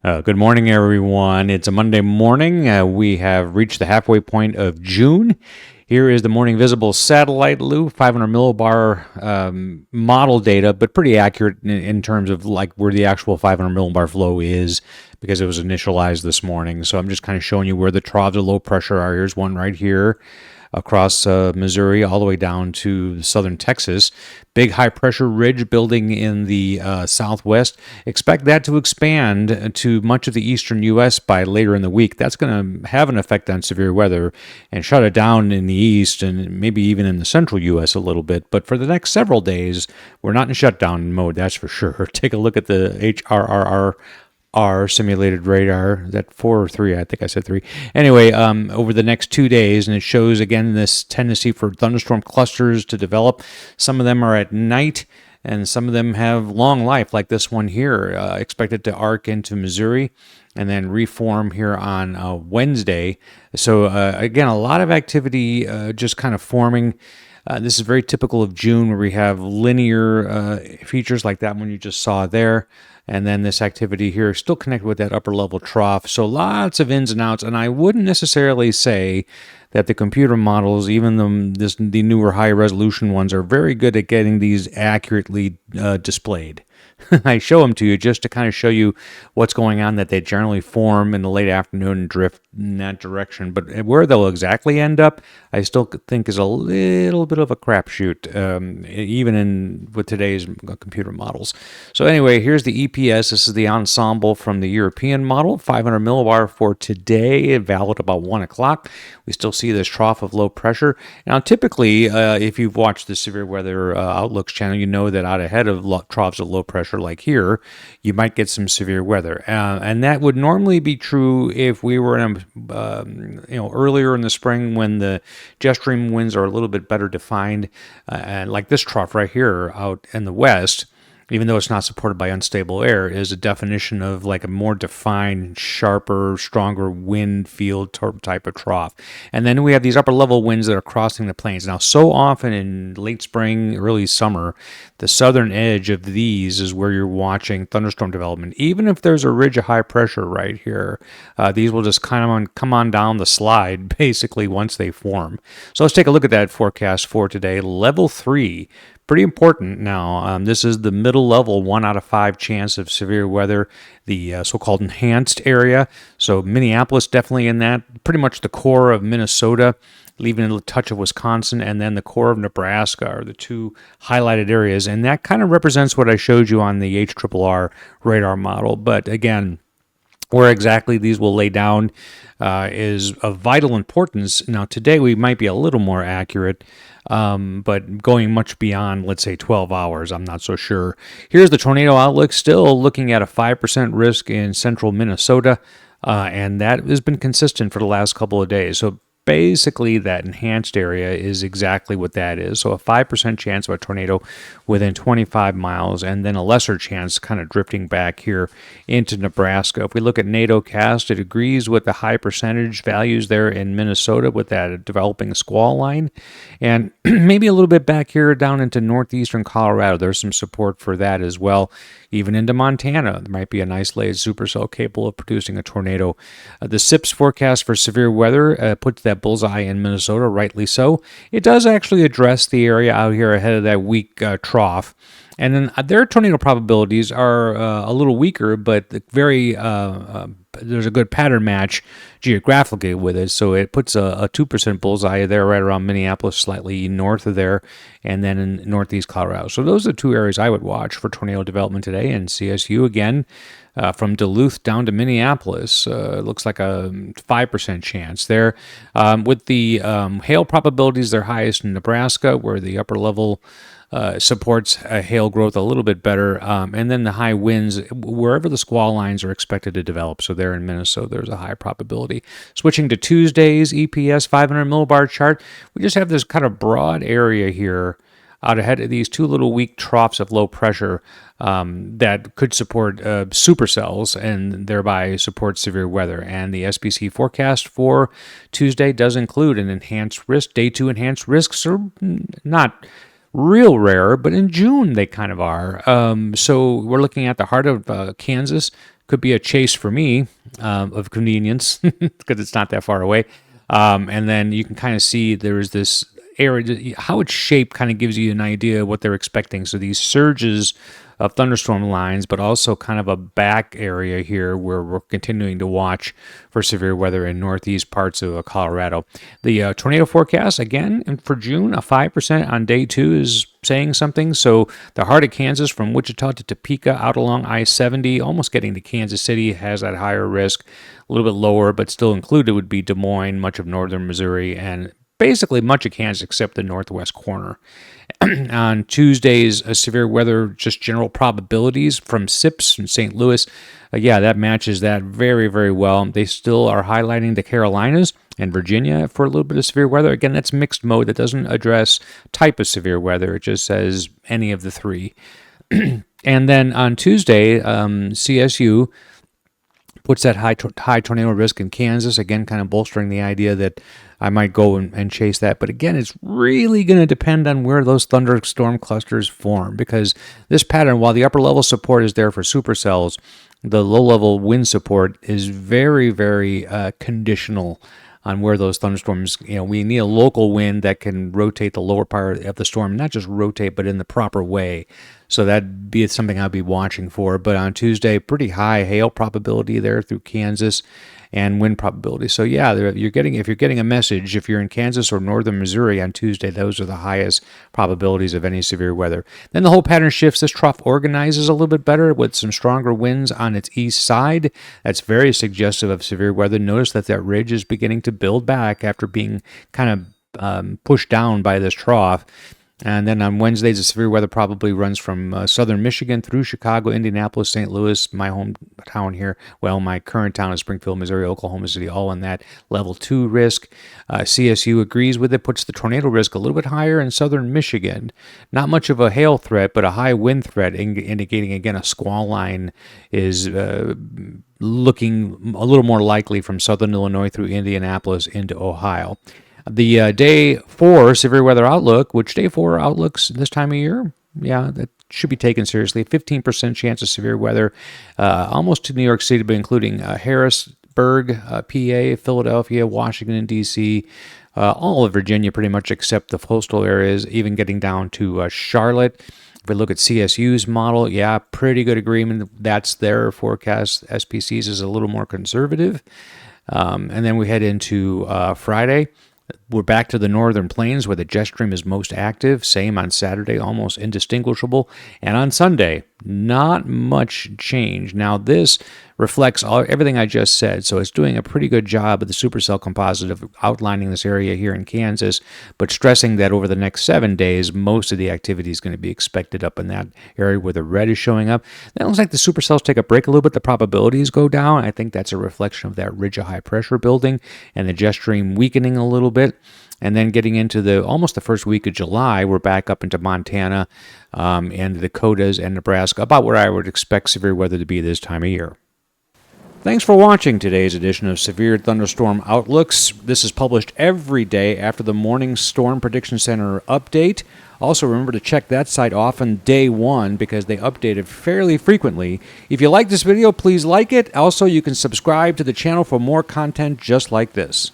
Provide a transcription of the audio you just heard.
Good morning, everyone. It's a Monday morning. We have reached the halfway point of June. Here is the morning visible satellite, Lou, 500 millibar model data, but pretty accurate in terms of like where the actual 500 millibar flow is because it was initialized this morning. So I'm just kind of showing you where the troughs of low pressure are. Here's one right here across Missouri all the way down to southern Texas. Big high pressure ridge building in the southwest. Expect that to expand to much of the eastern U.S. by later in the week. That's going to have an effect on severe weather and shut it down in the east and maybe even in the central U.S. a little bit. But for the next several days, we're not in shutdown mode, that's for sure. Take a look at the HRRR simulated radar. Is that 4 or 3? I think I said 3. Anyway, over the next 2 days, and it shows again this tendency for thunderstorm clusters to develop. Some of them are at night, and some of them have long life, like this one here, expected to arc into Missouri and then reform here on Wednesday. So again, a lot of activity just kind of forming. This is very typical of June, where we have linear features like that one you just saw there. And then this activity here still connected with that upper level trough. So lots of ins and outs. And I wouldn't necessarily say that the computer models, even the newer high resolution ones, are very good at getting these accurately displayed. I show them to you just to kind of show you what's going on, that they generally form in the late afternoon and drift in that direction. But where they'll exactly end up, I still think is a little bit of a crapshoot, even with today's computer models. So anyway, here's the EPS. This is the ensemble from the European model, 500 millibar for today, valid about 1 o'clock. We still see this trough of low pressure. Now, typically, if you've watched the Severe Weather Outlooks channel, you know that out ahead of troughs of low pressure like here, you might get some severe weather, and that would normally be true if we were in earlier in the spring when the jet stream winds are a little bit better defined, and like this trough right here out in the west, even though it's not supported by unstable air, is a definition of like a more defined, sharper, stronger wind field type of trough. And then we have these upper level winds that are crossing the plains. Now, so often in late spring, early summer, the southern edge of these is where you're watching thunderstorm development. Even if there's a ridge of high pressure right here, these will just kind of come on down the slide basically once they form. So let's take a look at that forecast for today. Level 3. Pretty important now. This is the middle level, 1 out of 5 chance of severe weather, the so-called enhanced area. So Minneapolis definitely in that. Pretty much the core of Minnesota, leaving a touch of Wisconsin, and then the core of Nebraska are the two highlighted areas. And that kind of represents what I showed you on the HRRR radar model. But again, where exactly these will lay down is of vital importance. Now, today we might be a little more accurate, but going much beyond, let's say, 12 hours, I'm not so sure. Here's the tornado outlook, still looking at a 5% risk in central Minnesota, and that has been consistent for the last couple of days. So basically, that enhanced area is exactly what that is. So a 5% chance of a tornado within 25 miles, and then a lesser chance kind of drifting back here into Nebraska. If we look at Nadocast, it agrees with the high percentage values there in Minnesota with that developing squall line. And maybe a little bit back here down into northeastern Colorado, there's some support for that as well. Even into Montana, there might be an isolated supercell capable of producing a tornado. The SIPS forecast for severe weather puts that bullseye in Minnesota, rightly so. It does actually address the area out here ahead of that weak trough. And then their tornado probabilities are a little weaker, but very there's a good pattern match geographically with it. So it puts a 2% bullseye there right around Minneapolis, slightly north of there, and then in northeast Colorado. So those are the two areas I would watch for tornado development today. And CSU, again, from Duluth down to Minneapolis, looks like a 5% chance there. With the hail probabilities, they're highest in Nebraska, where the upper level supports hail growth a little bit better. And then the high winds, wherever the squall lines are expected to develop. So there in Minnesota, there's a high probability. Switching to Tuesday's EPS 500 millibar chart, we just have this kind of broad area here out ahead of these two little weak troughs of low pressure that could support supercells and thereby support severe weather. And the SPC forecast for Tuesday does include an enhanced risk. Day 2 enhanced risks are not real rare, but in June they kind of are. So we're looking at the heart of Kansas. could be a chase for me of convenience because it's not that far away. And then you can kind of see there's this area, how it's shaped kind of gives you an idea of what they're expecting. So these surges of thunderstorm lines, but also kind of a back area here where we're continuing to watch for severe weather in northeast parts of Colorado. The tornado forecast, again, for June, a 5% on day 2 is saying something. So the heart of Kansas from Wichita to Topeka out along I-70, almost getting to Kansas City, has that higher risk. A little bit lower, but still included would be Des Moines, much of northern Missouri, and basically much of Kansas except the northwest corner. On Tuesday's severe weather, just general probabilities from SIPS in St. Louis, that matches that very, very well. They still are highlighting the Carolinas and Virginia for a little bit of severe weather. Again, that's mixed mode. That doesn't address type of severe weather. It just says any of the three. And then on Tuesday, CSU puts that high tornado risk in Kansas, again, kind of bolstering the idea that I might go and chase that. But again, it's really going to depend on where those thunderstorm clusters form, because this pattern, while the upper level support is there for supercells, the low level wind support is very, very conditional on where those thunderstorms, we need a local wind that can rotate the lower part of the storm, not just rotate, but in the proper way. So that'd be something I'd be watching for. But on Tuesday, pretty high hail probability there through Kansas and wind probability. So if you're getting a message, if you're in Kansas or northern Missouri on Tuesday, those are the highest probabilities of any severe weather. Then the whole pattern shifts. This trough organizes a little bit better with some stronger winds on its east side. That's very suggestive of severe weather. Notice that ridge is beginning to build back after being kind of pushed down by this trough. And then on Wednesdays, the severe weather probably runs from southern Michigan through Chicago, Indianapolis, St. Louis, my hometown here. Well, my current town is Springfield, Missouri, Oklahoma City, all on that level 2 risk. CSU agrees with it, puts the tornado risk a little bit higher in southern Michigan. Not much of a hail threat, but a high wind threat, indicating, again, a squall line is looking a little more likely from southern Illinois through Indianapolis into Ohio. The day 4 severe weather outlook, which day 4 outlooks this time of year, that should be taken seriously. 15% chance of severe weather, almost to New York City, but including Harrisburg, PA, Philadelphia, Washington, D.C., all of Virginia pretty much except the coastal areas, even getting down to Charlotte. If we look at CSU's model, pretty good agreement. That's their forecast. SPC's is a little more conservative. And then we head into Friday. We're back to the northern plains where the jet stream is most active. Same on Saturday, almost indistinguishable. And on Sunday, not much change. Now, this reflects everything I just said, so it's doing a pretty good job of the supercell composite of outlining this area here in Kansas, but stressing that over the next 7 days, most of the activity is going to be expected up in that area where the red is showing up. That looks like the supercells take a break a little bit. The probabilities go down. I think that's a reflection of that ridge of high pressure building and the jet stream weakening a little bit. And then getting into almost the first week of July, we're back up into Montana and the Dakotas and Nebraska, about where I would expect severe weather to be this time of year. Thanks for watching today's edition of Severe Thunderstorm Outlooks. This is published every day after the morning Storm Prediction Center update. Also, remember to check that site off on day 1 because they update it fairly frequently. If you like this video, please like it. Also, you can subscribe to the channel for more content just like this.